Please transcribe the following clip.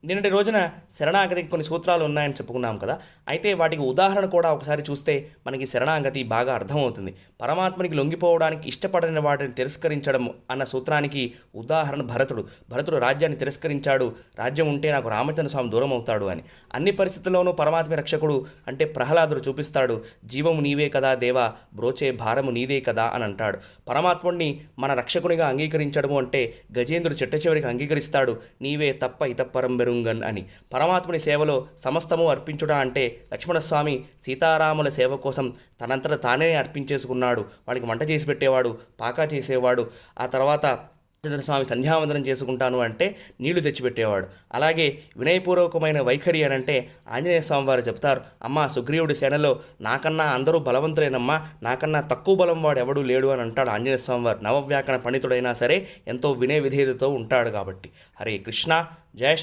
నిన్నటి రోజున శరణాగతికి కొన్ని సూత్రాలు ఉన్నాయని చెప్పుకున్నాం కదా. అయితే వాటికి ఉదాహరణ కూడా ఒకసారి చూస్తే మనకి శరణాగతి బాగా అర్థమవుతుంది. పరమాత్మనికి లొంగిపోవడానికి ఇష్టపడని వాటిని తిరస్కరించడం అన్న సూత్రానికి ఉదాహరణ భరతుడు రాజ్యాన్ని తిరస్కరించాడు. రాజ్యం ఉంటే నాకు రామచంద్ర స్వామి దూరం అవుతాడు అని. అన్ని పరిస్థితుల్లోనూ పరమాత్మ రక్షకుడు అంటే ప్రహ్లాదుడు చూపిస్తాడు. జీవము నీవే కదా దేవా, బ్రోచే భారము నీదే కదా అని అంటాడు. పరమాత్ముడిని మన రక్షకునిగా అంగీకరించడము అంటే గజేంద్రుడు చిట్ట చివరికి అంగీకరిస్తాడు. నీవే తప్ప ఇతప్పరం బెరుంగన్ అని. పరమాత్ముని సేవలో సమస్తము అర్పించుట అంటే లక్ష్మణస్వామి సీతారాముల సేవ కోసం తనంతట తానే అర్పించేసుకున్నాడు. వాళ్ళకి వంట చేసి పెట్టేవాడు, పాకా చేసేవాడు. ఆ తర్వాత స్వామి సంధ్యావందనం చేసుకుంటాను అంటే నీళ్లు తెచ్చిపెట్టేవాడు. అలాగే వినయపూర్వకమైన వైఖరి అని అంటే ఆంజనేయ స్వామి వారు చెప్తారు, అమ్మ సుగ్రీవుడి సేనలో నాకన్నా అందరూ బలవంతులేనమ్మా, నాకన్నా తక్కువ బలం వాడు ఎవడూ లేడు అని అంటాడు ఆంజనేయ స్వామి వారు. నవవ్యాకరణ పండితుడైనా సరే ఎంతో వినయ విధేయతతో ఉంటాడు కాబట్టి. హరే కృష్ణ. జయ